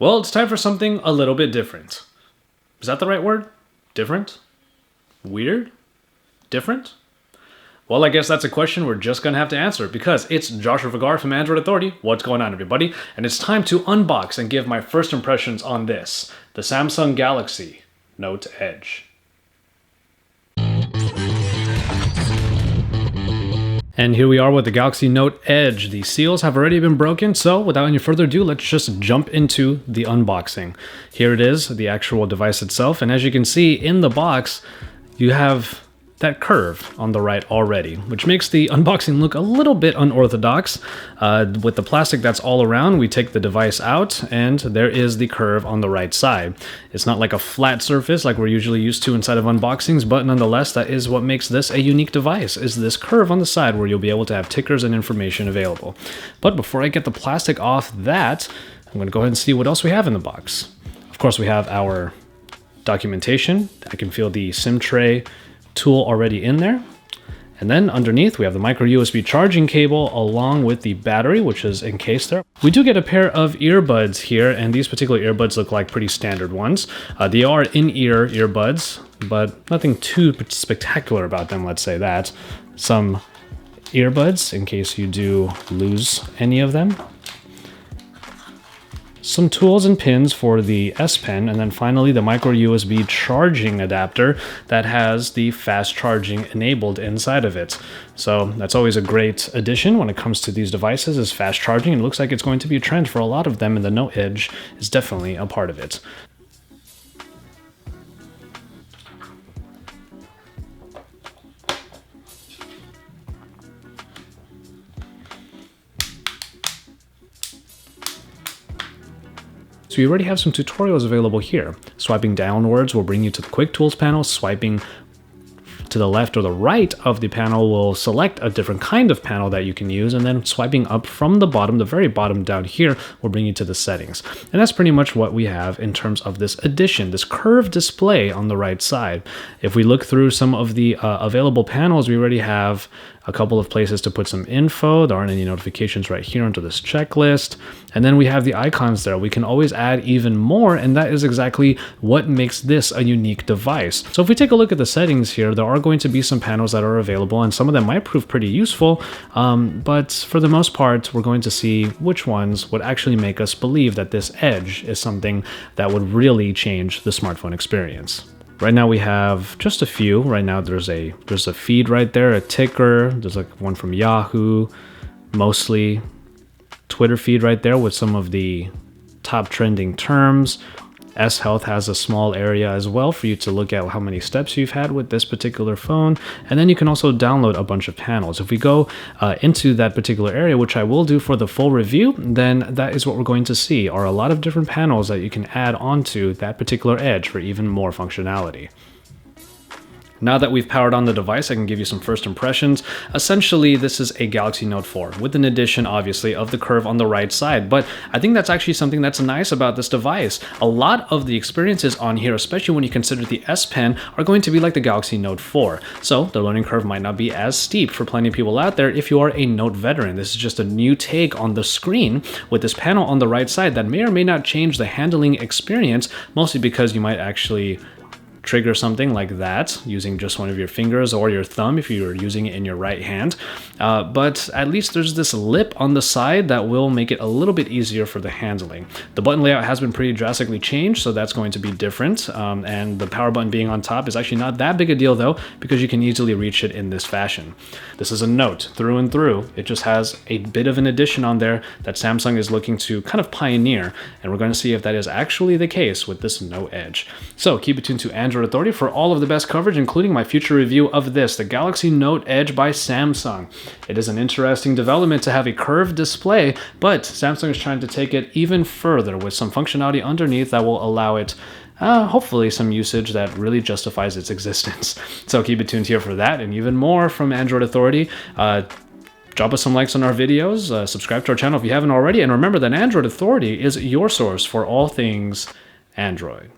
Well, it's time for something a little bit different. Is that the right word? Different? Weird? Different? Well, I guess that's a question we're just going to have to answer because it's Joshua Vergara from Android Authority. What's going on, everybody? And it's time to unbox and give my first impressions on this, the Samsung Galaxy Note Edge. And here we are with the Galaxy Note Edge. The seals have already been broken, so without any further ado, let's just jump into the unboxing. Here it is, the actual device itself, and as you can see in the box, you have that curve on the right already, which makes the unboxing look a little bit unorthodox. With the plastic that's all around, we take the device out and there is the curve on the right side. It's not like a flat surface like we're usually used to inside of unboxings, but nonetheless, that is what makes this a unique device, is this curve on the side where you'll be able to have tickers and information available. But before I get the plastic off that, I'm going to go ahead and see what else we have in the box. Of course, we have our documentation. I can feel the SIM tray tool already in there. And then underneath we have the micro USB charging cable along with the battery, which is encased there. We do get a pair of earbuds here, and these particular earbuds look like pretty standard ones. They are in-ear earbuds, but nothing too spectacular about them, let's say that. Some earbuds in case you do lose any of them. Some tools and pins for the S Pen, and then finally the micro USB charging adapter that has the fast charging enabled inside of it. So that's always a great addition when it comes to these devices, is fast charging. It looks like it's going to be a trend for a lot of them, and the Note Edge is definitely a part of it. So you already have some tutorials available here. Swiping downwards will bring you to the Quick Tools panel. Swiping to the left or the right of the panel will select a different kind of panel that you can use, and then swiping up from the bottom, the very bottom down here, will bring you to the settings. And that's pretty much what we have in terms of this addition, this curved display on the right side. If we look through some of the available panels, we already have a couple of places to put some info. There aren't any notifications right here under this checklist. And then we have the icons there. We can always add even more, and that is exactly what makes this a unique device. So if we take a look at the settings here, there are going to be some panels that are available, and some of them might prove pretty useful, but for the most part, we're going to see which ones would actually make us believe that this Edge is something that would really change the smartphone experience. Right now we have just a few. Right now there's a feed right there, a ticker. There's like one from Yahoo, mostly Twitter feed right there with some of the top trending terms. S Health has a small area as well for you to look at how many steps you've had with this particular phone. And then you can also download a bunch of panels. If we go into that particular area, which I will do for the full review, then that is what we're going to see are a lot of different panels that you can add onto that particular Edge for even more functionality. Now that we've powered on the device, I can give you some first impressions. Essentially, this is a Galaxy Note 4 with an addition, obviously, of the curve on the right side. But I think that's actually something that's nice about this device. A lot of the experiences on here, especially when you consider the S Pen, are going to be like the Galaxy Note 4. So the learning curve might not be as steep for plenty of people out there if you are a Note veteran. This is just a new take on the screen with this panel on the right side that may or may not change the handling experience, mostly because you might actually trigger something like that using just one of your fingers or your thumb if you're using it in your right hand. But at least there's this lip on the side that will make it a little bit easier for the handling. The button layout has been pretty drastically changed, so that's going to be different. And the power button being on top is actually not that big a deal though, because you can easily reach it in this fashion. This is a Note through and through. It just has a bit of an addition on there that Samsung is looking to kind of pioneer, and we're going to see if that is actually the case with this Note Edge. So keep it tuned to Android Authority for all of the best coverage, including my future review of this, the Galaxy Note Edge by Samsung. It is an interesting development to have a curved display, but Samsung is trying to take it even further with some functionality underneath that will allow it hopefully some usage that really justifies its existence. So keep it tuned here for that and even more from Android Authority. Drop us some likes on our videos, subscribe to our channel if you haven't already, and remember that Android Authority is your source for all things Android.